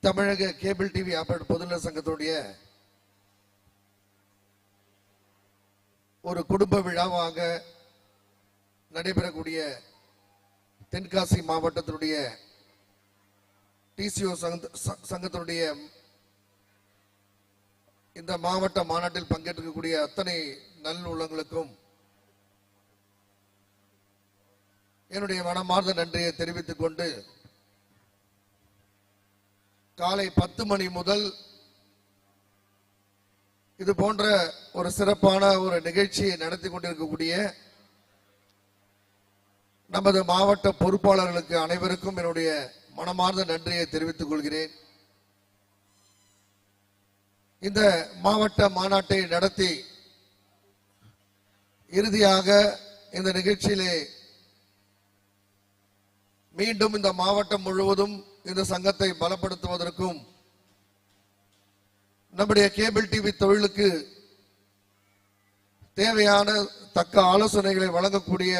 தமிழக cable TV operator பொதுநல சங்கத்துடைய ஒரு குடும்ப விழாவாக நடைபெறக்கூடிய தென்காசி மாவட்டத்தினுடைய டிசிஓ சங்கத்தினுடைய இந்த மாவட்ட மாநாட்டில் பங்கேற்கக்கூடிய அத்தனை நல்லுள்ளங்களுக்கும் என்னுடைய மனமார்ந்த நன்றியை தெரிவித்துக் கொண்டு காலை 10 மணி முதல் இது போன்ற ஒரு சிறப்பான ஒரு நிகழ்ச்சியை நடத்தி கொண்டிருக்கக்கூடிய நமது மாவட்ட பொறுப்பாளர்களுக்கு அனைவருக்கும் என்னுடைய மனமார்ந்த நன்றியை தெரிவித்துக் கொள்கிறேன். இந்த மாவட்ட மாநாட்டை நடத்தி இறுதியாக இந்த நிகழ்ச்சியிலே மீண்டும் இந்த மாவட்டம் முழுவதும் இந்த சங்கத்தை பலப்படுத்துவதற்கும் நம்முடைய கேபிள் டிவி தொழிலுக்கு தேவையான தக்க ஆலோசனைகளை வழங்கக்கூடிய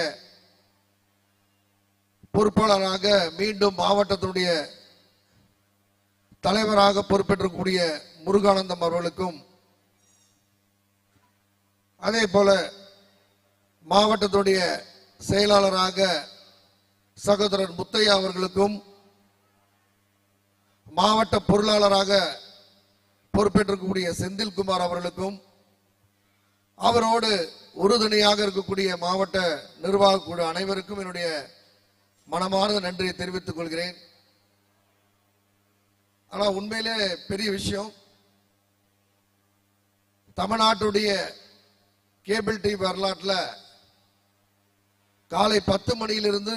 பொறுப்பாளராக மீண்டும் மாவட்டத்தினுடைய தலைவராக பொறுப்பேற்றக்கூடிய முருகானந்தம் அவர்களுக்கும், அதே போல மாவட்டத்துடைய செயலாளராக சகோதரர் முத்தையா அவர்களுக்கும், மாவட்ட பொருளாளராக பொறுப்பேற்றக்கூடிய செந்தில்குமார் அவர்களுக்கும், அவரோடு உறுதுணையாக இருக்கக்கூடிய மாவட்ட நிர்வாக குழு அனைவருக்கும் என்னுடைய மனமார்ந்த நன்றியை தெரிவித்துக் கொள்கிறேன். ஆனா உண்மையிலே பெரிய விஷயம், தமிழ்நாட்டுடைய கேபிள் டிவி வரலாற்றில் காலை 10 மணியிலிருந்து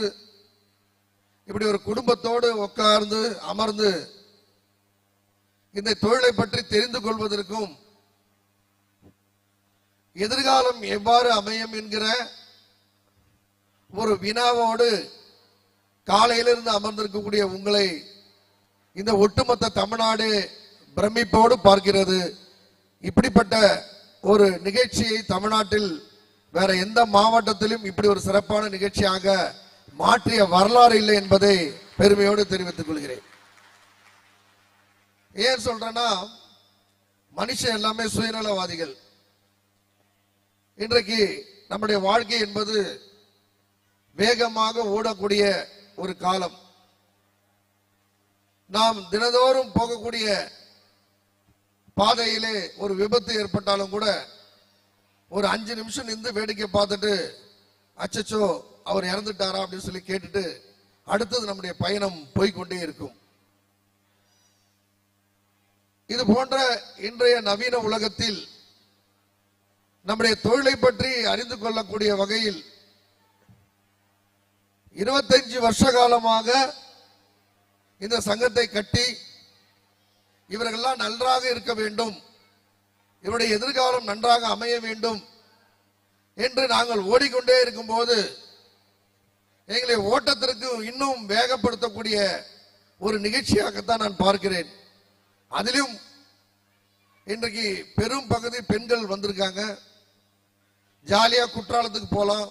இப்படி ஒரு குடும்பத்தோடு உட்கார்ந்து அமர்ந்து இந்த தொழிலை பற்றி தெரிந்து கொள்வதற்கும் எதிர்காலம் எவ்வாறு அமையும் என்கிற ஒரு வினாவோடு காலையிலிருந்து அமர்ந்திருக்கக்கூடிய உங்களை இந்த ஒட்டுமொத்த தமிழ்நாடு பிரமிப்போடு பார்க்கிறது. இப்படிப்பட்ட ஒரு நிகழ்ச்சியை தமிழ்நாட்டில் வேற எந்த மாவட்டத்திலும் இப்படி ஒரு சிறப்பான நிகழ்ச்சியாக மாற்றிய வரலாறு இல்லை என்பதை பெருமையோடு தெரிவித்துக் கொள்கிறேன். ஏன் சொல்றேன்னா, மனுஷன் எல்லாமே சுயநலவாதிகள். இன்றைக்கு நம்முடைய வாழ்க்கை என்பது வேகமாக ஓடக்கூடிய ஒரு காலம். நாம் தினதோறும் போகக்கூடிய பாதையிலே ஒரு விபத்து ஏற்பட்டாலும் கூட ஒரு 5 நிமிஷம் நின்று வேடிக்கை பார்த்துட்டு அச்சச்சோ அவர் இறந்துட்டாரா அப்படின்னு சொல்லி கேட்டுட்டு அடுத்தது நம்முடைய பயணம் போய்கொண்டே இருக்கும். இது போன்ற இன்றைய நவீன உலகத்தில் நம்முடைய தொழிலை பற்றி அறிந்து கொள்ளக்கூடிய வகையில் 25 வருஷ காலமாக இந்த சங்கத்தை கட்டி இவர்களெல்லாம் நன்றாக இருக்க வேண்டும், இவருடைய எதிர்காலம் நன்றாக அமைய வேண்டும் என்று நாங்கள் ஓடிக்கொண்டே இருக்கும் போது எங்களை ஓட்டத்திற்கு இன்னும் வேகப்படுத்தக்கூடிய ஒரு நிகழ்ச்சியாகத்தான் நான் பார்க்கிறேன். அதிலும் இன்றைக்கு பெரும் பகுதி பெண்கள் வந்திருக்காங்க. ஜாலியா குற்றாலத்துக்கு போலாம்,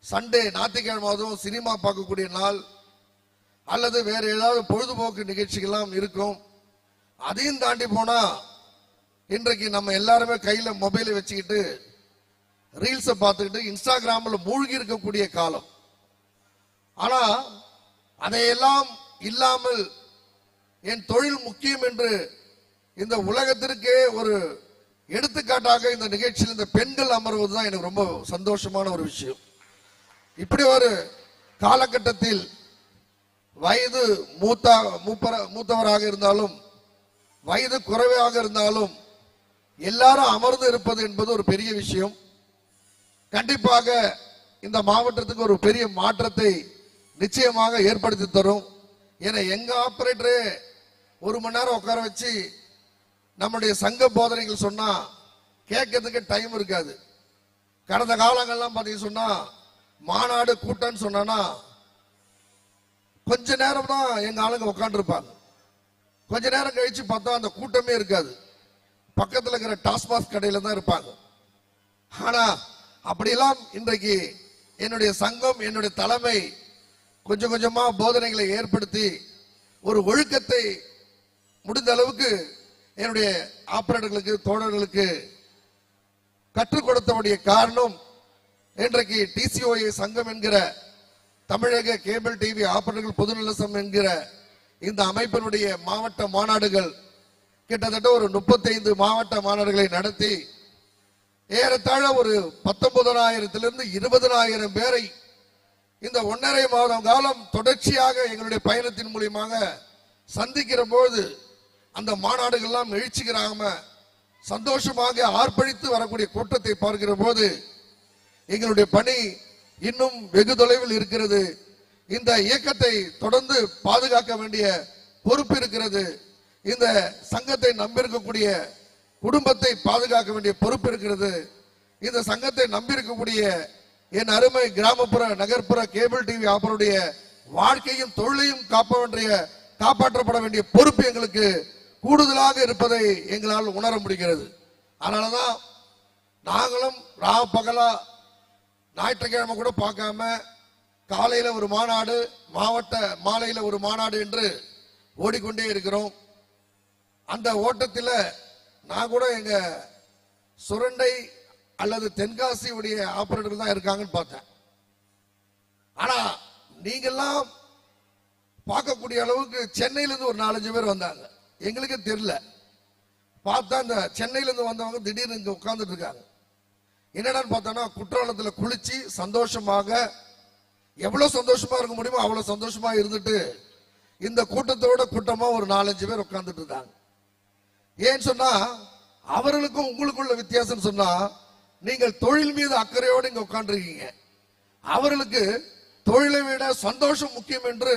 சண்டே ஞாயிற்றுக்கிழமை அதுவும் சினிமா பார்க்கக்கூடிய நாள் அல்லது வேற ஏதாவது பொழுதுபோக்கு நிகழ்ச்சிகள்லாம் இருக்கும். அதையும் தாண்டி போனா இன்றைக்கு நம்ம எல்லாருமே கையில மொபைலை வச்சுக்கிட்டு ரீல்ஸை பார்த்துக்கிட்டு இன்ஸ்டாகிராமில் மூழ்கி இருக்கக்கூடிய காலம். ஆனா அதையெல்லாம் இல்லாமல் என் தொழில் முக்கியம் என்று இந்த உலகத்திற்கே ஒரு எடுத்துக்காட்டாக இந்த நிகழ்ச்சியில் இந்த பெண்கள் அமர்வதுதான் எனக்கு ரொம்ப சந்தோஷமான ஒரு விஷயம். இப்படி ஒரு காலகட்டத்தில் வயது மூத்தவராக இருந்தாலும் வயது குறைவாக இருந்தாலும் எல்லாரும் அமர்ந்து இருப்பது என்பது ஒரு பெரிய விஷயம். கண்டிப்பாக இந்த மாவட்டத்துக்கு ஒரு பெரிய மாற்றத்தை நிச்சயமாக ஏற்படுத்தி தரும். ஏன்னா எங்க ஆபரேட்டரே 1 மணி நேரம் உட்கார வச்சு நம்முடைய சங்க போதனைகள் சொன்னா கேட்கறதுக்கு டைம் இருக்காது. கடந்த காலங்கள்லாம் பார்த்தீங்கன்னு சொன்னா மாநாடு கூட்டம்னு சொன்னா கொஞ்ச நேரம் தான் எங்க ஆளுங்க உட்காந்து இருப்பாங்க. கொஞ்ச நேரம் கழிச்சு பார்த்தா அந்த கூட்டமே இருக்காது, பக்கத்தில் இருக்கிற டாஸ்மாக் கடையில தான் இருப்பாங்க. ஆனா அப்படியெல்லாம் இன்றைக்கு என்னுடைய சங்கம் என்னுடைய தலைமை கொஞ்சம் கொஞ்சமா போதனைகளை ஏற்படுத்தி ஒரு ஒழுக்கத்தை முடிந்த அளவுக்கு என்னுடைய ஆபரேட்டர்களுக்கு தோழர்களுக்கு கற்றுக் கொடுத்தவுடைய காரணம் இன்றைக்கு TCOA சங்கம் என்கிற தமிழக கேபிள் டிவி ஆபரேட்டர்கள் பொதுநல சங்கம் என்கிற இந்த அமைப்பினுடைய மாவட்ட மாநாடுகள் கிட்டத்தட்ட ஒரு 35 மாவட்ட மாநாடுகளை நடத்தி ஏறத்தாழ ஒரு 19,000 20,000 பேரை இந்த 1.5 மாதம் காலம் தொடர்ச்சியாக எங்களுடைய பயணத்தின் மூலியமாக சந்திக்கிற போது அந்த மாநாடுகள்லாம் எழுச்சிக்கிறாம சந்தோஷமாக ஆர்ப்பரித்து வரக்கூடிய கூட்டத்தை பார்க்கிற போது எங்களுடைய பணி இன்னும் வெகு தொலைவில் இருக்கிறது. இந்த இயக்கத்தை தொடர்ந்து பாதுகாக்க வேண்டிய பொறுப்பு இருக்கிறது. இந்த சங்கத்தை நம்பியிருக்கக்கூடிய குடும்பத்தை பாதுகாக்க வேண்டிய பொறுப்பு இருக்கிறது. இந்த சங்கத்தை நம்பியிருக்கக்கூடிய என் அருமை கிராமப்புற நகர்ப்புற கேபிள் டிவி ஆபருடைய வாழ்க்கையும் தொழிலையும் காப்பாற்றப்பட வேண்டிய பொறுப்பு எங்களுக்கு கூடுதலாக இருப்பதை எங்களால் உணர முடிகிறது. அதனாலதான் நாங்களும் பகலா ஞாயிற்றுக்கிழமை கூட பார்க்காம காலையில ஒரு மாநாடு, மாவட்ட மாலையில ஒரு மாநாடு என்று ஓடிக்கொண்டே இருக்கிறோம். அந்த ஓட்டத்தில் நான் கூட எங்க சுரண்டை அல்லது தென்காசி உடைய ஆபரேட்டர்கள் தான் இருக்காங்கன்னு பார்த்தேன். ஆனா நீங்கெல்லாம் பார்க்கக்கூடிய அளவுக்கு சென்னையில இருந்து ஒரு 4-5 பேர் வந்தாங்க. எங்களுக்கு தெரியல. பார்த்தா இந்த சென்னையில இருந்து வந்தவங்க திடீர்னு இங்க உட்கார்ந்துட்டு இருக்காங்க. என்னடான்னு பார்த்தோம்னா குற்றாலத்துல குளிச்சு சந்தோஷமாக எவ்வளவு சந்தோஷமா இருக்க முடியுமோ அவ்வளவு சந்தோஷமா இருந்துட்டு இந்த கூட்டத்தோட கூட்டமா ஒரு 4-5 பேர் உட்கார்ந்துட்டு இருந்தாங்க. ஏன்னு சொன்னா அவர்களுக்கும் உங்களுக்குள்ள வித்தியாசம் சொன்னா நீங்கள் தொழில் மீது அக்கறையோடு இங்க உட்கார்ந்துருக்கீங்க. அவர்களுக்கு தொழிலை விட சந்தோஷம் முக்கியம் என்று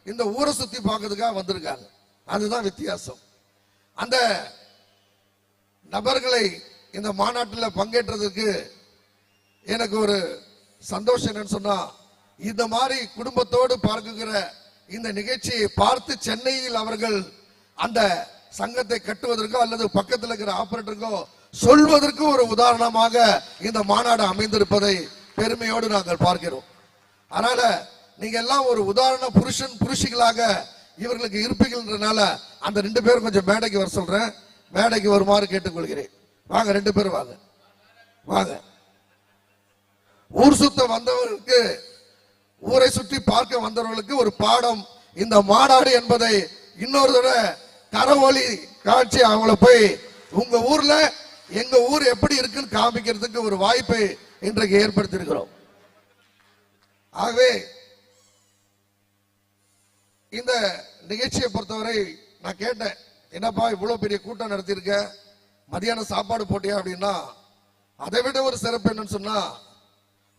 இந்த ஊரை சுத்தி பார்க்கறதுக்காக வந்திருக்காங்க. அதுதான் வித்தியாசம். அந்த நபர்களை இந்த மாநாட்டில் பங்கேற்றதுக்கு எனக்கு ஒரு சந்தோஷம் என்னன்னு சொன்னா இந்த மாதிரி குடும்பத்தோடு பார்க்குகிற இந்த நிகழ்ச்சியை பார்த்து சென்னையில் அவர்கள் அந்த சங்கத்தை கட்டுவதற்கோ அல்லது பக்கத்தில் இருக்கிற ஆபரேட்டருக்கோ சொல்வதற்கு ஒரு உதாரணமாக இந்த மாநாடு அமைந்திருப்பதை பெருமையோடு நாங்கள் பார்க்கிறோம். அதனால நீங்க எல்லாம் ஒரு உதாரண புருஷிகளாக இவர்களுக்கு இருப்பீங்கன்றனால அந்த 2 பேரும் கொஞ்சம் மேடைக்கு வர சொல்றேன். மேடைக்கு வருமாறு கேட்டுக்கொள்கிறேன். வாங்க 2 பேரும் வாங்க. வாங்க. ஊர் சுத்த வந்தவர்களுக்கு, ஊரை சுற்றி பார்க்க வந்தவர்களுக்கு ஒரு பாடம் இந்த மாநாடு என்பதை இன்னொரு தடவை கரவொலி காட்சி அவங்கள போய் உங்க ஊர்ல எங்க ஊர் எப்படி இருக்குன்னு காமிக்கிறதுக்கு ஒரு வாய்ப்பை இன்றைக்கு ஏற்படுத்தி இருக்கிறோம். ஆகவே இந்த நிகழ்ச்சியை பொறுத்தவரை நான் கேட்டேன், என்னப்பா இவ்வளவு பெரிய கூட்டம் நடத்தியிருக்க, மதியான சாப்பாடு போட்டியா அப்படின்னா, அதை விட ஒரு சிறப்பு என்னன்னு சொன்னா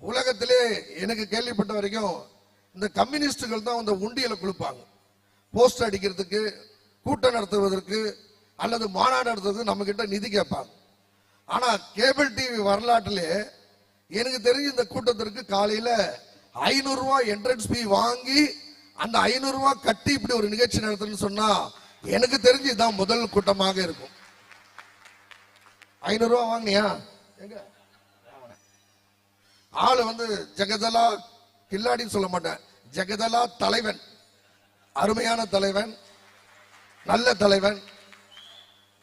உலகத்திலே எனக்கு கேள்விப்பட்ட வரைக்கும் இந்த கம்யூனிஸ்டுகள் தான் அந்த உண்டியலை கொடுப்பாங்க. போஸ்டர் அடிக்கிறதுக்கு, கூட்டம் நடத்துவதற்கு அல்லது மாநாடு நடத்துவதற்கு நம்ம கிட்ட நிதி கேட்பாங்க. ஆனா கேபிள் டிவி வரலாற்றிலே எனக்கு தெரிஞ்ச இந்த கூட்டத்திற்கு காலையில 500 ரூபாய் என்ட்ரன்ஸ் ஃபீ வாங்கி அந்த 500 ரூபாய் கட்டி இப்படி ஒரு நிகழ்ச்சி நடத்துன்னு சொன்னா எனக்கு தெரிஞ்சு இதான் முதல் கூட்டமாக இருக்கும். 500 ரூபாய் வாங்கினியா? எங்க ஆளு வந்து ஜெகதலா கில்லாடின்னு சொல்ல மாட்டேன், ஜெகதலா தலைவன், அருமையான தலைவன், நல்ல தலைவன்.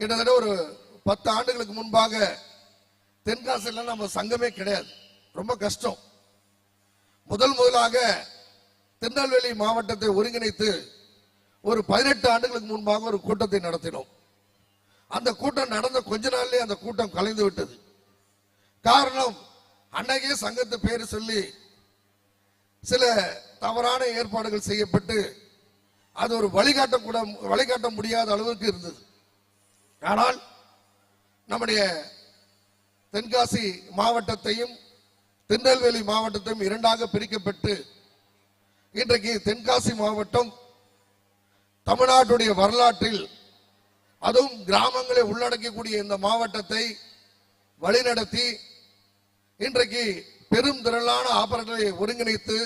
கிட்டத்தட்ட ஒரு 10 ஆண்டுகளுக்கு முன்பாக தென்காசில நம்ம சங்கமே கிடையாது, ரொம்ப கஷ்டம். முதலாக திருநெல்வேலி மாவட்டத்தை ஒருங்கிணைத்து ஒரு 18 ஆண்டுகளுக்கு முன்பாக ஒரு கூட்டத்தை நடத்தினோம். அந்த கூட்டம் நடந்த கொஞ்ச நாள்லயே அந்த கூட்டம் கலைந்து விட்டது. காரணம், அன்னைக்கே சங்கத்து பேரு சொல்லி சில தவறான ஏற்பாடுகள் செய்யப்பட்டு அது ஒரு வழிகாட்ட முடியாத அளவுக்கு இருந்தது. ஆனால் நம்முடைய தென்காசி மாவட்டத்தையும் திருநெல்வேலி மாவட்டத்தையும் 2ஆக பிரிக்கப்பட்டு இன்றைக்கு தென்காசி மாவட்டம் தமிழ்நாட்டுடைய வரலாற்றில் அதுவும் கிராமங்களை உள்ளடக்கக்கூடிய இந்த மாவட்டத்தை வழிநடத்தி இன்றைக்கு பெரும் திரளான ஆபரேட்டர்களை ஒருங்கிணைத்து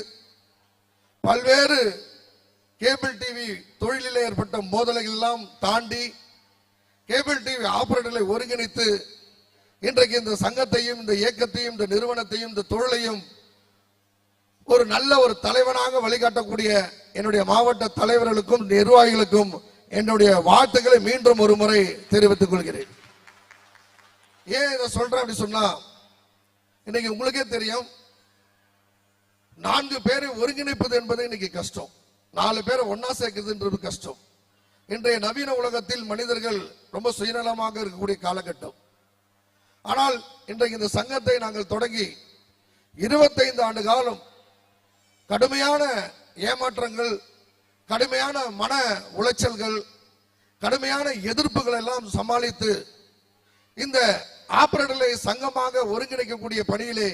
பல்வேறு கேபிள் டிவி தொழிலில் ஏற்பட்ட மோதல்கள் எல்லாம் தாண்டி கேபிள் டிவி ஆபரேட்டர்களை ஒருங்கிணைத்து இன்றைக்கு இந்த சங்கத்தையும் இந்த இயக்கத்தையும் இந்த நிறுவனத்தையும் இந்த தொழிலையும் ஒரு நல்ல ஒரு தலைவனாக வழிகாட்டக்கூடிய என்னுடைய மாவட்ட தலைவர்களுக்கும் நிர்வாகிகளுக்கும் என்னுடைய வாழ்த்துக்களை மீண்டும் ஒரு முறை தெரிவித்துக் கொள்கிறேன். ஏன் இதை சொல்றேன் அப்படி சொன்னா, இன்னைக்கு உங்களுக்கே தெரியும், 4 பேரை ஒருங்கிணைப்பது என்பது இன்னைக்கு கஷ்டம். 4 பேரை ஒன்னா சேர்க்குதுன்றது கஷ்டம். இன்றைய நவீன உலகத்தில் மனிதர்கள் ரொம்ப சுயநலமாக இருக்கக்கூடிய காலகட்டம். ஆனால் இன்றைக்கு இந்த சங்கத்தை நாங்கள் தொடங்கி 25 ஆண்டு காலம் கடுமையான ஏமாற்றங்கள், கடுமையான மன உளைச்சல்கள், கடுமையான எதிர்ப்புகள் எல்லாம் சமாளித்து இந்த ஆபரேட்டர்களை சங்கமாக ஒருங்கிணைக்கக்கூடிய பணியிலே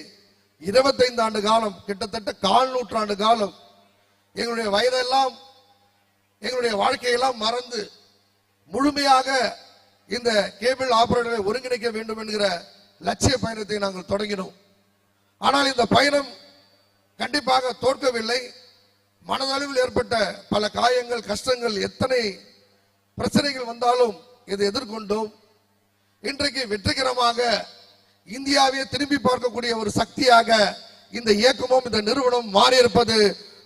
25 ஆண்டு காலம், கிட்டத்தட்ட 1/4 நூற்றாண்டு காலம் எங்களுடைய வயதெல்லாம், எங்களுடைய வாழ்க்கையெல்லாம் மறந்து முழுமையாக இந்த கேபிள் ஆபரேட்டரை ஒருங்கிணைக்க வேண்டும் என்கிற லட்சிய பயணத்தை நாங்கள் தொடங்கினோம். ஆனால் இந்த பயணம் கண்டிப்பாக தோற்கவில்லை. மனதளவில் ஏற்பட்ட பல காயங்கள், கஷ்டங்கள், எத்தனை பிரச்சனைகள் வந்தாலும் இதை எதிர்கொண்டோம். இன்றைக்கு வெற்றிகரமாக இந்தியாவை திரும்பி பார்க்கக்கூடிய ஒரு சக்தியாக இந்த இயக்கமும் இந்த நிறுவனம் மாறியிருப்பது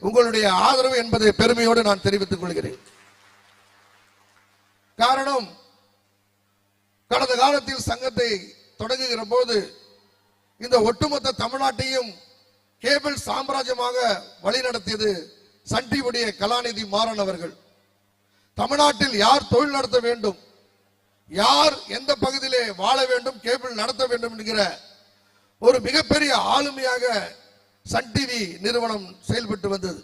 உங்களுடைய ஆதரவு என்பதை பெருமையோடு நான் தெரிவித்துக் கொள்கிறேன். காரணம், கடந்த காலத்தில் சங்கத்தை தொடங்குகிற போது இந்த ஒட்டுமொத்த தமிழ்நாட்டையும் கேபிள் சாம்ராஜ்யமாக வழிநடத்தியது சன் டிவியுடைய கலாநிதி மாறன் அவர்கள். தமிழ்நாட்டில் யார் தொழில் நடத்த வேண்டும், யார் எந்த பகுதியிலே வாழ வேண்டும், கேபிள் நடத்த வேண்டும் என்கிற ஒரு மிகப்பெரிய ஆளுமையாக சன் டிவி நிறுவனம் செயல்பட்டு வந்தது.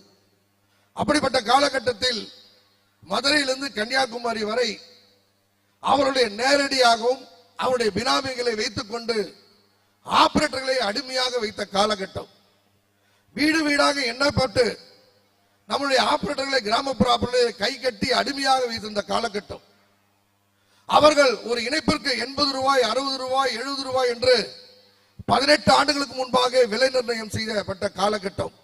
அப்படிப்பட்ட காலகட்டத்தில் மதுரையிலிருந்து கன்னியாகுமரி வரை அவருடைய நேரடியாகவும் அவருடைய பினாமிகளை வைத்துக் கொண்டு ஆபரேட்டர்களை அடிமையாக வைத்த காலகட்டம். வீடு வீடாக எண்ணப்பட்டு நம்முடைய ஆபரேட்டர்களை, கிராமப்புற ஆபரேட்டர்களை கை கட்டி அடிமையாக வைத்திருந்த காலகட்டம். அவர்கள் ஒரு இணைப்பிற்கு 80 ரூபாய், 60 ரூபாய், 70 ரூபாய் என்று 18 ஆண்டுகளுக்கு முன்பாக விலை நிர்ணயம் செய்யப்பட்ட காலகட்டம்.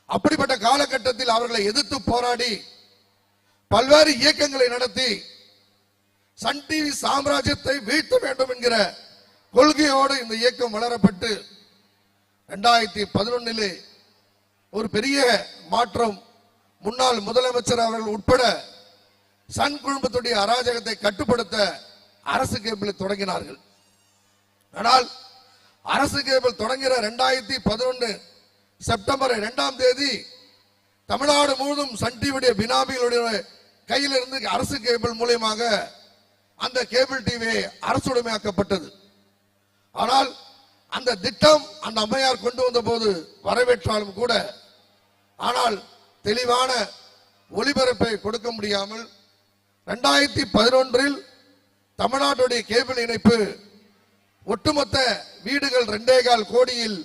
அப்படிப்பட்ட காலகட்டத்தில் அவர்களை எதிர்த்து போராடி பல்வேறு இயக்கங்களை நடத்தி சன் டிவி சாம்ராஜ்யத்தை வீழ்த்த வேண்டும் என்கிற கொள்கையோடு இந்த இயக்கம் வளரப்பட்டு 2011 ஒரு பெரிய மாற்றம். முன்னாள் முதலமைச்சர் அவர்கள் உட்பட சன் குழுமத்துடைய அராஜகத்தை கட்டுப்படுத்த அரசு கேபிளை தொடங்கினார்கள். ஆனால் அரசு கேபிள் தொடங்குகிற 2011 செப்டம்பர் 2ஆம் தேதி தமிழ்நாடு முழுவதும் சன் டிவியுடைய பினாமிகளுடைய கையிலிருந்து அரசு கேபிள் மூலமாக அந்த கேபிள் டிவி அரசுடைமையாக்கப்பட்டது. ஆனால் அந்த திட்டம் அந்த அம்மையார் கொண்டு வந்த போது வரவேற்றாலும் கூட, ஆனால் தெளிவான ஒளிபரப்பை கொடுக்க முடியாமல் 2011 தமிழ்நாட்டுடைய கேபிள் இணைப்பு ஒட்டுமொத்த வீடுகள் 2.25 கோடியில்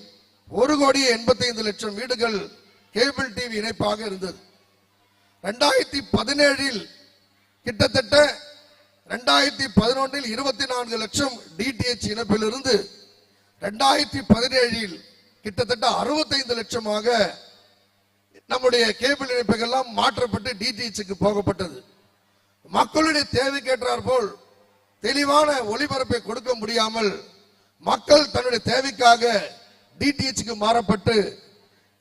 1,85,00,000 வீடுகள் கேபிள் டிவி இணைப்பாக இருந்தது. 2017 கிட்டத்தட்ட 2011 24 லட்சம் டிடிஎச் இணைப்பிலிருந்து 2017 கிட்டத்தட்ட 65 லட்சமாக நம்முடைய கேபிள் இணைப்புகள் எல்லாம் மாற்றப்பட்டு டிடிஎச்சுக்கு போகப்பட்டது. மக்களுடைய தேவைக்கேற்றார் போல் தெளிவான ஒளிபரப்பை கொடுக்க முடியாமல் மக்கள் தன்னுடைய தேவைக்காக டிடிஎச்சுக்கு மாறப்பட்டு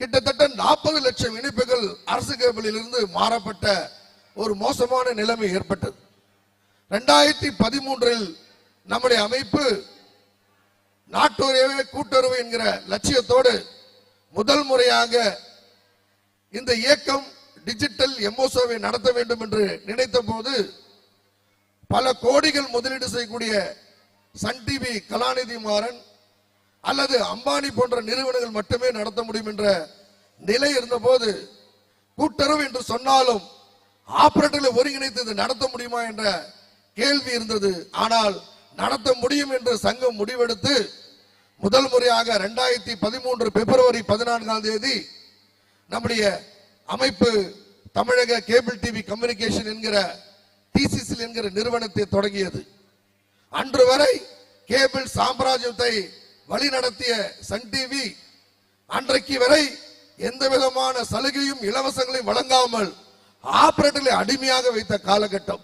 கிட்டத்தட்ட 40 லட்சம் இணைப்புகள் அரசு கேபிளில் இருந்து மாறப்பட்ட ஒரு மோசமான நிலைமை ஏற்பட்டது. 2013 நம்முடைய அமைப்பு நாட்டுறவே கூட்டுறவு என்கிற லட்சியத்தோடு முதல் முறையாக இந்த இயக்கம் டிஜிட்டல் எம்ஓசோவை நடத்த வேண்டும் என்று நினைத்த போது பல கோடிகள் முதலீடு செய்யக்கூடிய சன் டிவி கலாநிதி மாறன் அல்லது அம்பானி போன்ற நிறுவனங்கள் மட்டுமே நடத்த முடியும் என்ற நிலை இருந்தபோது, கூட்டுறவு என்று சொன்னாலும் ஆபரேட்டர்களை ஒருங்கிணைத்து நடத்த முடியுமா என்ற கேள்வி இருந்தது. ஆனால் நடத்த முடியும் என்று சங்கம் முடிவெடுத்து முதல் முறையாக 2013 பிப்ரவரி 14ஆம் தேதி நம்முடைய அமைப்பு தமிழக கேபிள் டிவி கம்யூனிகேஷன் என்கிற டிசிசி என்கிற நிறுவனத்தை தொடங்கியது. அன்று வரை கேபிள் சாம்ராஜ்யத்தை வழிநடத்திய சன் டிவி அன்றைக்கு வரை எந்த விதமான சலுகையும் இலவசங்களையும் வழங்காமல் ஆபரேட்டர்களை அடிமையாக வைத்த காலகட்டம்.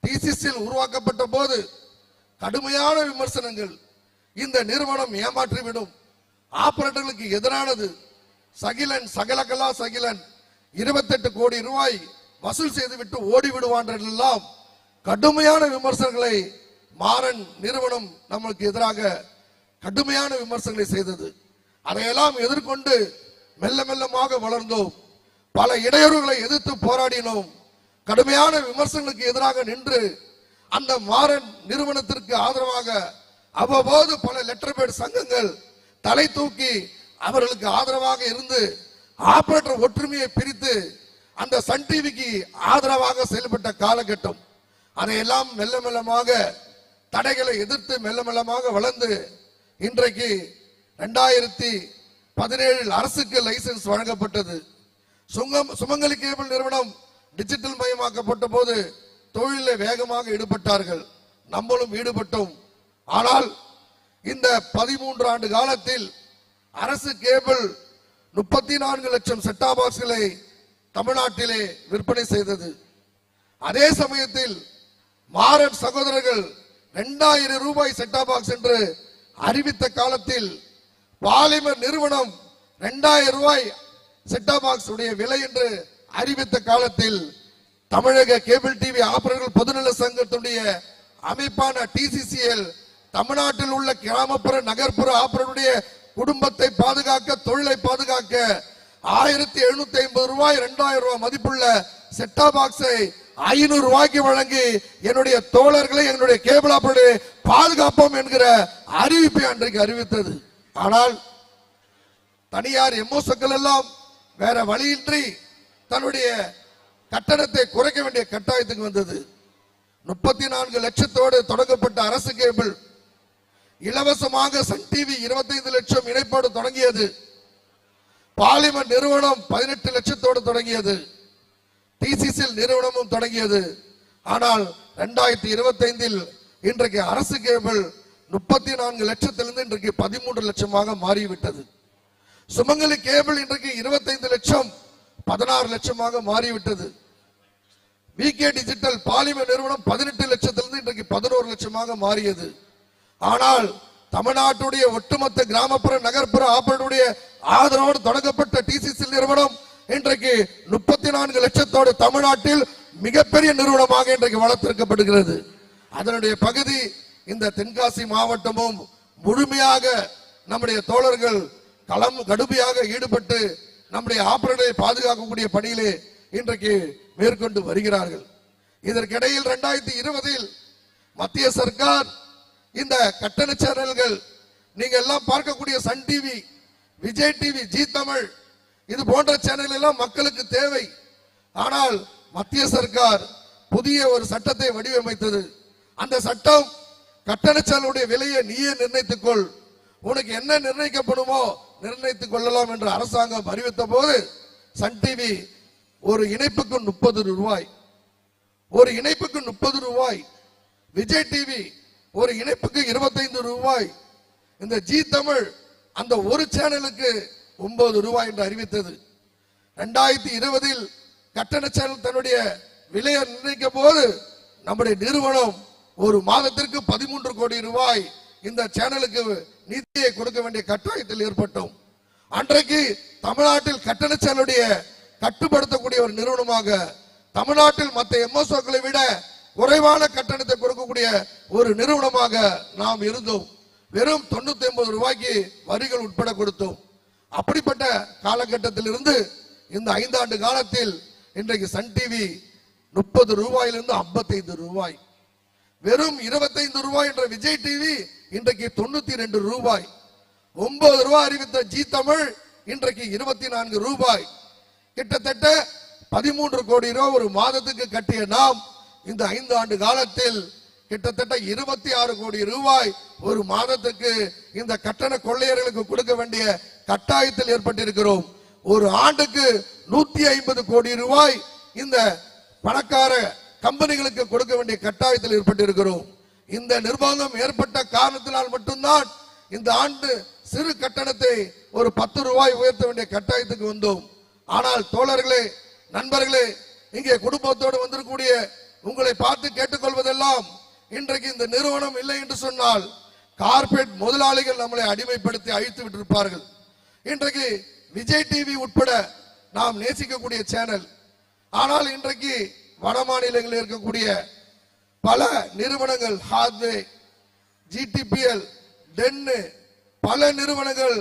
டிசிசியில் உருவாக்கப்பட்ட போது கடுமையான விமர்சனங்கள், இந்த நிறுவனம் ஏமாற்றிவிடும், ஆபரேட்டர்களுக்கு எதிரானது, சகிலன் சகலகலா சகிலன் 28 கோடி ரூபாய் வசூல் செய்துவிட்டு ஓடி விடுவான் எல்லாம் கடுமையான விமர்சனங்களை மாறன் நிறுவனம் நம்மளுக்கு எதிராக கடுமையான விமர்சனங்களை செய்தது. அதையெல்லாம் எதிர்கொண்டு மெல்ல மெல்லமாக வளர்ந்தோம். பல இடையூறுகளை எதிர்த்து போராடினோம். கடுமையான விமர்சனங்களுக்கு எதிராக நின்று அந்த மாறன் நிறுவனத்திற்கு ஆதரவாக அவ்வப்போது பல லெட்டர் பேட் சங்கங்கள் தலை தூக்கி அவர்களுக்கு ஆதரவாக இருந்து ஆபரேட்டர் ஒற்றுமையை பிரித்து அந்த சன் டிவிக்கு ஆதரவாக செயல்பட்ட காலகட்டம். அதையெல்லாம் மெல்ல மெல்லமாக தடைகளை எதிர்த்து மெல்ல மெல்லமாக வளர்ந்து இன்றைக்கு 2017 அரசுக்கு லைசன்ஸ் வழங்கப்பட்டது. சுமங்கலி கேபிள் நிறுவனம் டிஜிட்டல் மயமாக்கப்பட்ட போது தொழிலில் வேகமாக ஈடுபட்டார்கள். நம்மளும் ஈடுபட்டோம். ஆனால் இந்த 13 ஆண்டு காலத்தில் அரசு கேபிள் 34 லட்சம் செட்டா பாக்ஸ்களை தமிழ்நாட்டிலே விற்பனை செய்தது. அதே சமயத்தில் மாறன் சகோதரர்கள் 2000 ரூபாய் செட்டா பாக்ஸ் என்று அறிவித்த காலத்தில் பாலிமர் நிறுவனம் 2000 ரூபாய் செட்டா பாக்ஸ் உடைய விலை என்று அறிவித்த காலத்தில் தமிழக கேபிள் டிவி ஆபரேட்டர்கள் பொதுநல சங்கத்துடைய அமைப்பான டிசிசிஎல் தமிழ்நாட்டில் உள்ள கிராமப்புற நகர்ப்புற ஆபரேட்டருடைய குடும்பத்தை பாதுகாக்க, தொழிலை பாதுகாக்க 1750 ரூபாய் 2000 ரூபாய் மதிப்புள்ள செட்டா பாக்ஸை 500 ரூபாய்க்கு வழங்கி என்னுடைய தோழர்களை என்னுடைய கேபிள் ஆபரேட்டரை பாதுகாப்போம் என்கிற அறிவிப்பை அன்றைக்கு அறிவித்தது. ஆனால் தனியார் எம்ஓக்கள் எல்லாம் வேற வழியின்றி தன்னுடைய கட்டணத்தை குறைக்க வேண்டிய கட்டாயத்துக்கு வந்தது. 34 லட்சத்தோடு தொடங்கப்பட்ட அரசு கேபிள் இலவசமாக சன் டிவி 25 லட்சம் இணைப்போடு தொடங்கியது. பாலிமர் நிறுவனம் 18 லட்சத்தோடு தொடங்கியது. டிசிசிஎல் நிறுவனமும் தொடங்கியது. ஆனால் 2025 இன்றைக்கு அரசு கேபிள் 34 லட்சத்திலிருந்து இன்றைக்கு 13 லட்சமாக மாறிவிட்டது. சுமங்கலி கேபிள் இன்றைக்கு 25 லட்சம் 16 லட்சமாக மாறிவிட்டது. விகே டிஜிட்டல் பாலிமர் நிறுவனம் 18 லட்சத்திலிருந்து இன்றைக்கு 11 லட்சமாக மாறியது. ஆனால் தமிழ்நாட்டுடைய ஒட்டுமொத்த கிராமப்புற நகர்ப்புற ஆபரேட்டருடைய ஆதரவோடு தொடங்கப்பட்ட டிசிசிஎல் நிறுவனம் இன்றைக்கு 34 லட்சத்தோடு தமிழ்நாட்டில் மிகப்பெரிய நிறுவனமாக இன்றைக்கு வளர்த்திருக்கப்படுகிறது. அதனுடைய பகுதி இந்த தென்காசி மாவட்டமும் முழுமையாக நம்முடைய தோழர்கள் கடுமையாக ஈடுபட்டு நம்முடைய ஆபரேட்டரை பாதுகாக்கக்கூடிய பணியிலே இன்றைக்கு மேற்கொண்டு வருகிறார்கள். இதற்கிடையில் 2020 மத்திய சர்க்கார் இந்த கட்டண சேனல்கள் நீங்க எல்லாம் பார்க்கக்கூடிய Sun TV, Vijay TV, Zee Tamil இது போன்ற சேனல் எல்லாம் மக்களுக்கு தேவை. ஆனால் மத்திய சர்க்கார் புதிய ஒரு சட்டத்தை வடிவமைத்தது. அந்த சட்டம் கட்டண சேனலுடைய விலையை நீயே நிர்ணயித்துக் கொள், உனக்கு என்ன நிர்ணயிக்கப்படுமோ நிர்ணயித்துக் கொள்ளலாம் என்று அரசாங்கம் அறிவித்த போது சன் டிவி ஒரு இணைப்புக்கு 30 ரூபாய், ஒரு இணைப்புக்கு 30 ரூபாய், விஜய் டிவி ஒரு இணைப்புக்கு 25 ரூபாய், இந்த ஜி தமிழ் அந்த ஒரு சேனலுக்கு 9 ரூபாய் என்று அறிவித்தது. 2020 கட்டண சேனல் தன்னுடைய விலையை நிர்ணயிக்க போது நம்முடைய நிறுவனம் ஒரு மாதத்திற்கு 13 கோடி ரூபாய் இந்த சேனலுக்கு நிதியை கொடுக்க வேண்டிய கட்டாயத்தில் ஏற்பட்டோம். அன்றைக்கு தமிழ்நாட்டில் கட்டண சேனலுடைய கட்டுப்படுத்தக்கூடிய ஒரு நிறுவனமாக தமிழ்நாட்டில் மற்ற எம்எஸ்ஓக்களை விட குறைவான கட்டணத்தை கொடுக்கக்கூடிய ஒரு நிறுவனமாக நாம் இருந்தோம். வெறும் 950 ரூபாய்க்கு வரிகள் உட்பட கொடுத்தோம். அப்படிப்பட்ட காலகட்டத்தில் இருந்து இந்த 5 ஆண்டு காலத்தில் இன்றைக்கு சன் டிவி 30 ரூபாயிலிருந்து 55 ரூபாய், வெறும் 25 ரூபாய் என்ற விஜய் டிவி இன்றைக்கு 92 ரூபாய், 9 ரூபாய் அறிவித்த ஜி தமிழ் இன்றைக்கு 24 ரூபாய், கிட்டத்தட்ட 13 கோடி ரூபாய் ஒரு மாதத்துக்கு கட்டிய நாம் இந்த 5 ஆண்டு காலத்தில் கிட்டத்தட்ட 26 கோடி ரூபாய் ஒரு மாதத்துக்கு இந்த கட்டண கொள்ளையர்களுக்கு கொடுக்க வேண்டிய கட்டாயத்தில் ஏற்பட்டிருக்கிறோம். ஒரு ஆண்டுக்கு 150 கோடி ரூபாய் இந்த பணக்கார கம்பெனிகளுக்கு கொடுக்க வேண்டிய கட்டாயத்தில் ஏற்பட்டிருக்கிறோம். இந்த நிர்பந்தம் ஏற்பட்ட காரணத்தினால் மட்டும்தான் இந்த ஆண்டு சிறு கட்டணத்தை ஒரு 10 ரூபாய் உயர்த்த வேண்டிய கட்டாயத்துக்கு வந்தோம். ஆனால் தோழர்களே, நண்பர்களே, இங்கே குடும்பத்தோடு வந்திருக்கக்கூடிய உங்களை பார்த்து கேட்டுக்கொள்வதெல்லாம் இன்றைக்கு இந்த நிறுவனம் இல்லை என்று சொன்னால் கார்பரேட் முதலாளிகள் நம்மளை அடிமைப்படுத்தி அழித்து விட்டிருப்பார்கள். இன்றைக்கு விஜய் டிவி உட்பட நாம் நேசிக்கக்கூடிய சேனல் ஆனால் இன்றைக்கு வட மாநிலங்களில் இருக்கக்கூடிய பல நிறுவனங்கள் ஹாத்வே, GTPL, டென்னு பல நிறுவனங்கள்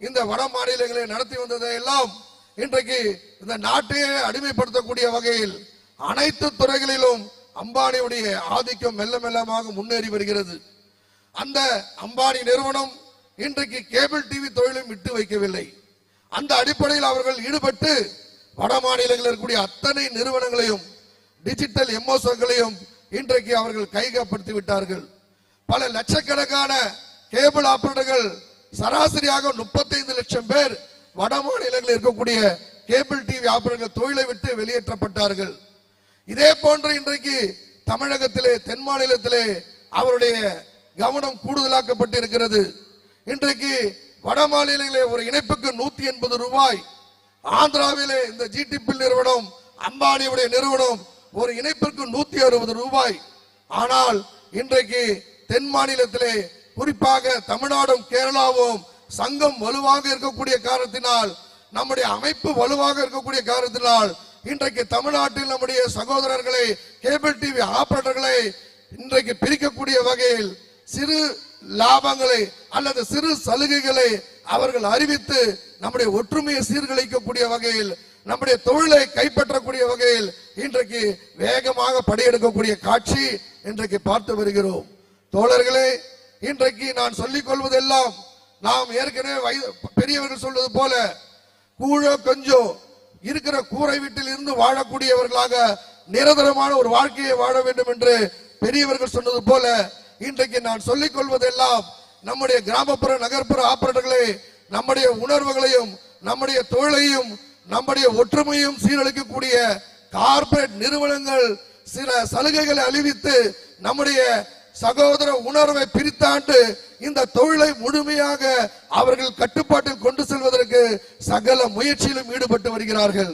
இந்த வட மாநிலங்களை நடத்தி வந்ததை எல்லாம் இன்றைக்கு இந்த நாட்டையே அடிமைப்படுத்தக்கூடிய வகையில் அனைத்து துறைகளிலும் அம்பானியுடைய ஆதிக்கம் மெல்ல மெல்லமாக முன்னேறி வருகிறது. அந்த அம்பானி நிறுவனம் இன்றைக்கு கேபிள் டிவி தொழிலும் விட்டு வைக்கவில்லை. அந்த அடிப்படையில் அவர்கள் ஈடுபட்டு வட மாநிலங்களில் இருக்கக்கூடிய அத்தனை நிறுவனங்களையும் டிஜிட்டல் எம்ஓஎஸ்களையும் இன்றைக்கு அவர்கள் கையகப்படுத்தி விட்டார்கள். பல லட்சக்கணக்கான கேபிள் ஆபரேட்டர்கள் சராசரியாக 35 லட்சம் பேர் வட மாநிலங்களில் இருக்கக்கூடிய கேபிள் டிவி ஆபரேட்டர்கள் தொழிலை விட்டு வெளியேற்றப்பட்டார்கள். இதே போன்று இன்றைக்கு தமிழகத்திலே தென் மாநிலத்திலே அவருடைய கவனம் கூடுதலாக்கப்பட்டிருக்கிறது. இன்றைக்கு வட மாநிலங்களிலே ஒரு இணைப்புக்கு 180 ரூபாய், ஆந்திராவிலே இந்த GTPL நிறுவனம் அம்பானியுடைய நிறுவனம் ஒரு இணைப்பிற்கு 160 ரூபாய். ஆனால் இன்றைக்கு தென் மாநிலத்திலே குறிப்பாக தமிழ்நாடும் கேரளாவும் சங்கம் வலுவாக இருக்கக்கூடிய காரணத்தினால், நம்முடைய அமைப்பு வலுவாக இருக்கக்கூடிய காரணத்தினால் இன்றைக்கு தமிழ்நாட்டில் நம்முடைய சகோதரர்களை கேபிள் டிவி ஆபரேட்டர்களை இன்றைக்கு பிரிக்கக்கூடிய வகையில் சிறு லாபங்களை அல்லது சிறு சலுகைகளை அவர்கள் அறிவித்து நம்முடைய ஒற்றுமையை சீர்குலைக்கக்கூடிய வகையில், நம்முடைய தொழிலை கைப்பற்றக்கூடிய வகையில் இன்றைக்கு வேகமாக படியெடுக்கக்கூடிய காட்சி இன்றைக்கு பார்த்து வருகிறோம். தோழர்களே, இன்றைக்கு நான் சொல்லிக் கொள்வதெல்லாம் நாம் ஏற்கனவே பெரியவர்கள் சொல்வது போல கூழோ கொஞ்சம் இருக்கிற கூரை வீட்டில் இருந்து வாழக்கூடியவர்களாக நிரந்தரமான ஒரு வாழ்க்கையை வாழ வேண்டும் என்று பெரியவர்கள் சொன்னது போல இன்றைக்கு நான் சொல்லிக் கொள்வதெல்லாம் நம்முடைய கிராமப்புற நகர்ப்புற ஆபரேட்டர்களை நம்முடைய உணர்வுகளையும் நம்முடைய தொழிலையும் நம்முடைய ஒற்றுமையும் சீரழிக்கக்கூடிய கார்ப்பரேட் நிறுவனங்கள் சில சலுகைகளை அறிவித்து நம்முடைய சகோதர உணர்வை பிரித்தாண்டு இந்த தொழிலை முழுமையாக அவர்கள் கட்டுப்பாட்டில் கொண்டு செல்வதற்கு சகல முயற்சியிலும் ஈடுபட்டு வருகிறார்கள்.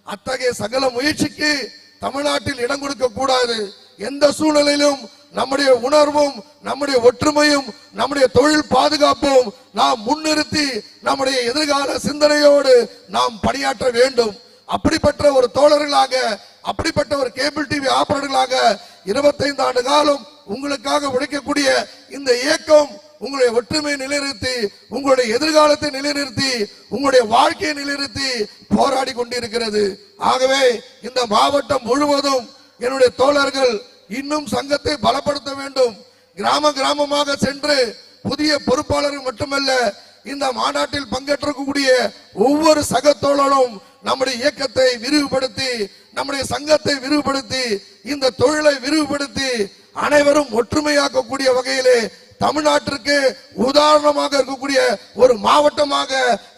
அத்தகைய சகல முயற்சிக்கு தமிழ்நாட்டில் இடம் கொடுக்க கூடாது. எந்த சூழ்நிலையிலும் நம்முடைய உணர்வும் நம்முடைய ஒற்றுமையும் நம்முடைய தொழில் பாதுகாப்பும் நாம் முன்னிறுத்தி நம்முடைய எதிர்கால சிந்தனையோடு நாம் பணியாற்ற வேண்டும். அப்படிப்பட்ட ஒரு தோழர்களாக, அப்படிப்பட்ட ஒரு கேபிள் டிவி ஆபரேட்டர்களாக 25 ஆண்டு காலம் உங்களுக்காக உழைக்கக்கூடிய இந்த இயக்கம் உங்களுடைய ஒற்றுமையை நிலைநிறுத்தி, உங்களுடைய எதிர்காலத்தை நிலைநிறுத்தி, உங்களுடைய வாழ்க்கையை நிலைநிறுத்தி போராடி கொண்டிருக்கிறது. ஆகவே இந்த மாவட்டம் முழுவதும் என்னுடைய தோழர்கள் இன்னும் சங்கத்தை பலப்படுத்த வேண்டும். கிராம கிராமமாக சென்று புதிய பொறுப்பாளர்கள் மட்டுமல்ல, இந்த மாநாட்டில் பங்கேற்றக்கூடிய ஒவ்வொரு சக தோழரும் நம்முடைய இயக்கத்தை விரிவுபடுத்தி, நம்முடைய சங்கத்தை விரிவுபடுத்தி, இந்த தொழிலை விரிவுபடுத்தி அனைவரும் ஒற்றுமையாக்கக்கூடிய வகையிலே தமிழ்நாட்டிற்கு உதாரணமாக இருக்கக்கூடிய ஒரு மாவட்டமாக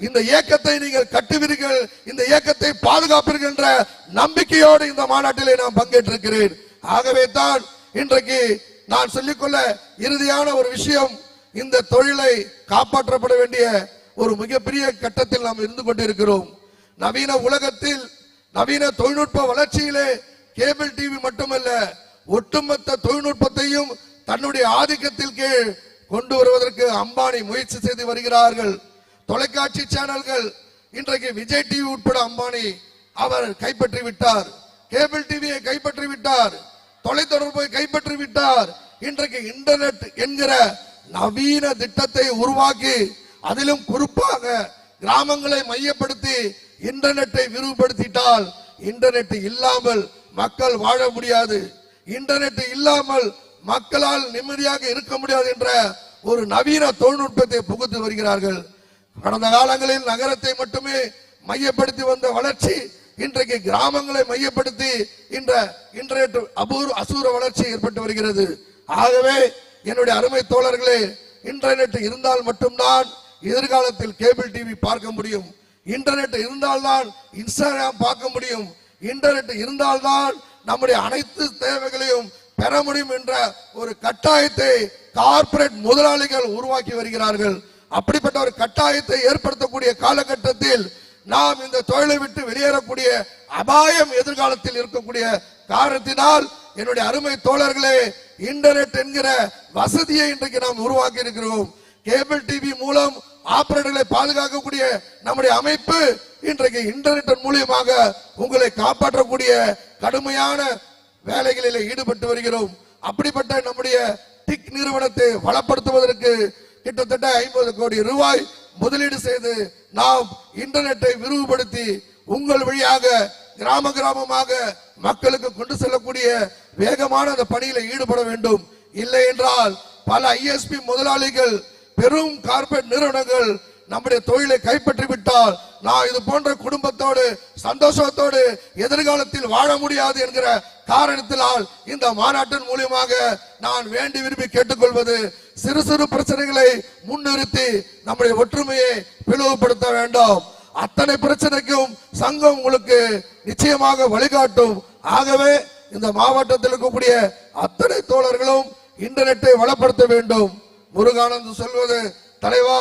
இந்த இயக்கத்தை நீங்கள் கட்டுவீர்கள், இந்த இயக்கத்தை பாதுகாப்பீர்கள் என்ற நம்பிக்கையோடு இந்த மாநாட்டிலே நான் பங்கேற்றிருக்கிறேன். ஆகவே தான் இன்றைக்கு நான் சொல்லிக்கொள்ள இறுதியான ஒரு விஷயம், இந்த தொழிலை காப்பாற்றப்பட வேண்டிய ஒரு மிகப்பெரிய கட்டத்தில் நாம் இருந்து கொண்டிருக்கிறோம். நவீன உலகத்தில் நவீன தொழில்நுட்ப வளர்ச்சியிலே கேபிள் டிவி மட்டுமல்ல, ஒட்டுமொத்த தொழில்நுட்பத்தையும் தன்னுடைய ஆதிக்கத்தில் கீழ் கொண்டு வருவதற்கு அம்பானி முயற்சி செய்து வருகிறார்கள். தொலைக்காட்சி சேனல்கள் இன்றைக்கு விஜய் டிவி உட்பட அம்பானி அவர் கைப்பற்றி விட்டார். கேபிள் டிவியை கைப்பற்றி விட்டார், தொலைத்தொடர்பை கைப்பற்றி விட்டார். இன்றைக்கு இன்டர்நெட் என்கிற நவீன திட்டத்தை உருவாக்கி, அதிலும் குறிப்பாக கிராமங்களை மையப்படுத்தி இன்டர்நெட்டை விரிவுபடுத்திட்டால், இன்டர்நெட் இல்லாமல் மக்கள் வாழ முடியாது, இன்டர்நெட் இல்லாமல் மக்களால் நிம்மதியாக இருக்க முடியாது என்ற ஒரு நவீன தொழில்நுட்பத்தை புகுத்து வருகிறார்கள். கடந்த காலங்களில் நகரத்தை மட்டுமே மையப்படுத்தி வந்த வளர்ச்சி இன்றைக்கு கிராமங்களை மையப்படுத்தி இன்டர்நெட் அசூர வளர்ச்சி ஏற்பட்டு வருகிறது. ஆகவே என்னுடைய அருமை தோழர்களே, இன்டர்நெட் இருந்தால் மட்டும்தான் எதிர்காலத்தில் கேபிள் டிவி பார்க்க முடியும். இன்டர்நெட் இருந்தால்தான் இன்ஸ்டாகிராம் பார்க்க முடியும். இன்டர்நெட் இருந்தால்தான் நம்முடைய அனைத்து தேவைகளையும் பெற முடியும் என்ற ஒரு கட்டாயத்தை கார்ப்பரேட் முதலாளிகள் உருவாக்கி வருகிறார்கள். அப்படிப்பட்ட ஒரு கட்டாயத்தை ஏற்படுத்தக்கூடிய காலகட்டத்தில் நாம் இந்த தொழிலை விட்டு வெளியேறக்கூடிய அபாயம் எதிர்காலத்தில் இருக்கக்கூடிய காரணத்தினால் என்னுடைய அருமை தோழர்களே, இன்டர்நெட் என்கிற வசதியை இன்றைக்கு நாம் உருவாக்கி இருக்கிறோம். கேபிள் டிவி மூலம் ஆபரேட்டர்களை பாதுகாக்கக்கூடிய நம்முடைய அமைப்பு இன்றைக்கு இன்டர்நெட் மூலியமாக உங்களை காப்பாற்றக்கூடிய கடுமையான வேலைகளில் ஈடுபட்டு வருகிறோம். அப்படிப்பட்ட நம்முடைய டிக் நிறுவனத்தை வளப்படுத்துவதற்கு கிட்டத்தட்ட 50 கோடி ரூபாய் முதலீடு செய்து நாம் இன்டர்நெட்டை விரிவுபடுத்தி உங்கள் வழியாக கிராம கிராமமாக மக்களுக்கு கொண்டு செல்லக்கூடிய வேகமான அந்த பணியில ஈடுபட வேண்டும். இல்லை என்றால் பல ஐஎஸ்பி முதலாளிகள் பெரும் கார்ப்பரேட் நிறுவனங்கள் நம்முடைய தொழிலை கைப்பற்றி விட்டால் நான் இது போன்ற குடும்பத்தோடு சந்தோஷத்தோடு எதிர்காலத்தில் வாழ முடியாது என்கிற காரணத்தினால் இந்த மாநாட்டின் மூலமாக நான் வேண்டி விரும்பி கேட்டுக்கொள்வது, சிறு சிறு பிரச்சனைகளை முன்னிறுத்தி நம்முடைய ஒற்றுமையை பிளவுபடுத்த வேண்டாம். அத்தனை பிரச்சனைக்கும் சங்கம் உங்களுக்கு நிச்சயமாக வழிகாட்டும். ஆகவே இந்த மாவட்டத்தில் இருக்கக்கூடிய அத்தனை தோழர்களும் இன்டர்நெட்டை வளப்படுத்த வேண்டும். முருகானந்த் சொல்வது, தலைவா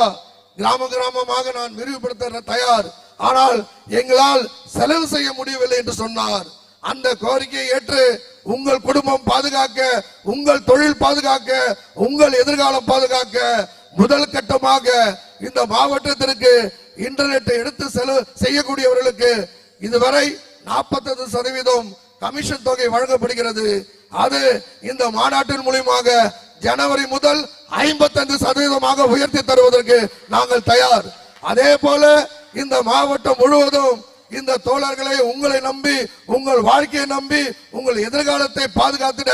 கிராம கிராமமாக நான் விரிவுபடுத்த தயார், ஆனால் எங்களால் செலவு செய்ய முடியவில்லை என்று சொன்னார். அந்த கோரிக்கையை ஏற்று உங்கள் குடும்பம் பாதுகாக்க, உங்கள் தொழில் பாதுகாக்க, உங்கள் எதிர்காலம் பாதுகாக்க முதல் கட்டமாக இந்த மாவட்டத்திற்கு இன்டர்நெட்டை எடுத்து செலவு செய்யக்கூடியவர்களுக்கு இதுவரை 45% கமிஷன் தொகை வழங்கப்படுகிறது. அது இந்த மாநாட்டின் மூலமாக ஜனவரி முதல் 55% உயர்த்தி தருவதற்கு நாங்கள் தயார். அதே போல இந்த மாவட்டம் முழுவதும் இந்த தோழர்களை உங்களை நம்பி, உங்கள் வாழ்க்கையை நம்பி, உங்கள் எதிர்காலத்தை பாதுகாத்திட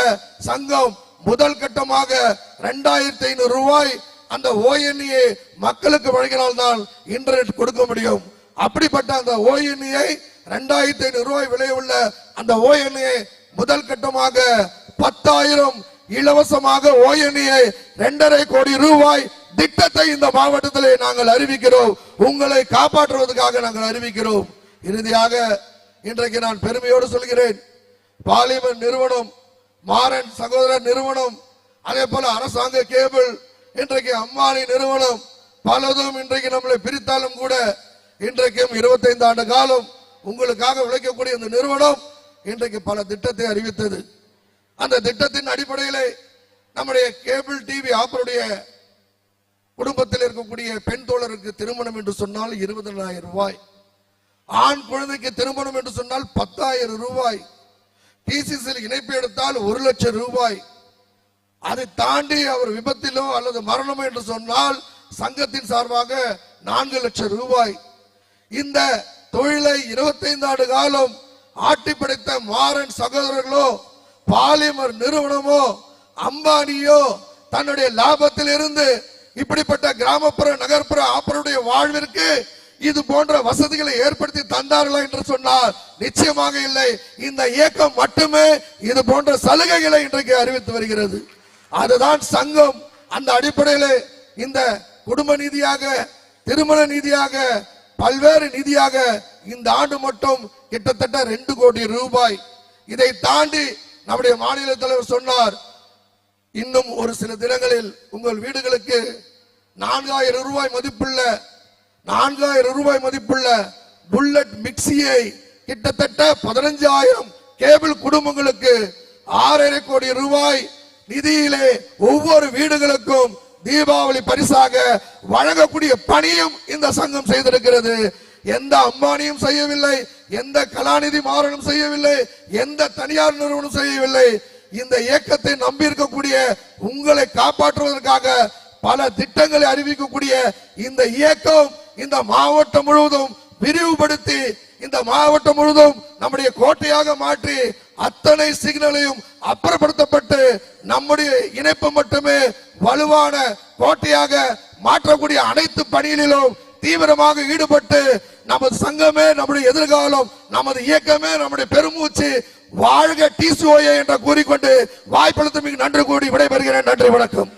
சங்கம் முதல் கட்டமாக 2500 ரூபாய் அந்த ONE மக்களுக்கு வழங்கினால்தான் இன்டர்நெட் கொடுக்க முடியும். அப்படிப்பட்ட அந்த ONE 2500 ரூபாய் விலை உள்ள அந்த ONE முதல் கட்டமாக 10,000 இலவசமாக ONE 2.5 கோடி ரூபாய் திட்டத்தை இந்த மாவட்டத்திலே நாங்கள் அறிவிக்கிறோம். உங்களை காப்பாற்றுவதற்காக நாங்கள் அறிவிக்கிறோம். இறுதியாக இன்றைக்கு நான் பெருமையோடு சொல்கிறேன், பார்லிமென்ட் நிறுவனம், மாறன் சகோதரர் நிறுவனம், அதே போல அரசாங்க கேபிள், இன்றைக்கு அம்பானி நிறுவனம் பலதும் இன்றைக்கு நம்மளை பிரித்தாலும் கூட இன்றைக்கும் 25 ஆண்டு காலம் உங்களுக்காக உழைக்கக்கூடிய இந்த நிறுவனம் இன்றைக்கு பல திட்டத்தை அறிவித்தது. அந்த திட்டத்தின் அடிப்படையிலே நம்முடைய கேபிள் டிவி ஆப்பருடைய குடும்பத்தில் இருக்கக்கூடிய பெண் தோழருக்கு திருமணம் என்று சொன்னால் 20,000 ரூபாய், ஆண் குழந்தைக்கு திருமணம் என்று சொன்னால் 10,000 ரூபாய், டிசிசியில் இணைப்பு எடுத்தால் 1 லட்சம் ரூபாய், அதை தாண்டி அவர் விபத்திலோ அல்லது மரணமோ என்று சொன்னால் சங்கத்தின் சார்பாக 4 லட்சம் ரூபாய். இந்த தொழிலை 25 ஆண்டு காலம் ஆட்டி படைத்த மாறன் சகோதரர்களோ, பாலிமர் நிறுவனமோ, அம்பானியோ தன்னுடைய லாபத்தில் இருந்து இப்படிப்பட்ட கிராமப்புற நகர்ப்புற ஆப்பருடைய வாழ்விற்கு இது போன்ற வசதிகளை ஏற்படுத்தி தந்தார்களா என்று சொன்னால் நிச்சயமாக இல்லை. இந்த இயக்கம் மட்டுமே இது போன்ற சலுகைகளை இன்றைக்கு அறிவித்து வருகிறது. அதுதான் சங்கம். அந்த அடிப்படையில் இந்த குடும்ப நிதியாக, திருமண நிதியாக, பல்வேறு நிதியாக இந்த ஆண்டு மட்டும் கிட்டத்தட்ட 2 கோடி ரூபாய். இதை தாண்டி நம்முடைய மாநில தலைவர் சொன்னார், இன்னும் ஒரு சில தினங்களில் உங்கள் வீடுகளுக்கு 4,000 ரூபாய் மதிப்புள்ள புல்லட் மிக்சியை கிட்டத்தட்ட 15,000 கேபிள் குடும்பங்களுக்கு 6.5 கோடி ரூபாய் நிதியிலே ஒவ்வொரு வீடுகளுக்கும் தீபாவளி பரிசாக வழங்கக்கூடிய பணியும் இந்த சங்கம் செய்திருக்கிறது. எந்த அம்பானியும் செய்யவில்லை, எந்த கலாநிதி மாறனும் செய்யவில்லை, எந்த தனியார் நிறுவனம் செய்யவில்லை. இந்த இயக்கத்தை நம்பி இருக்கக்கூடிய உங்களை காப்பாற்றுவதற்காக பல திட்டங்களை அறிவிக்கக்கூடிய இந்த இயக்கம் இந்த மாவட்டம் முழுவதும் விரிவுபடுத்தி, இந்த மாவட்டம் முழுவதும் நம்முடைய கோட்டையாக மாற்றி அத்தனை சிக்னலையும் அப்புறப்படுத்தப்பட்டு நம்முடைய இணைப்பு மட்டுமே வலுவான கோட்டையாக மாற்றக்கூடிய அனைத்து பணிகளிலும் தீவிரமாக ஈடுபட்டு நமது சங்கமே நம்முடைய எதிர்காலம், நமது இயக்கமே நம்முடைய பெருமூச்சு, வாழ்க TCOA என்ற கூறிக்கொண்டு வாய்ப்பளித்தமைக்கு நன்றி கூறி விடைபெறுகிறேன். நன்றி, வணக்கம்.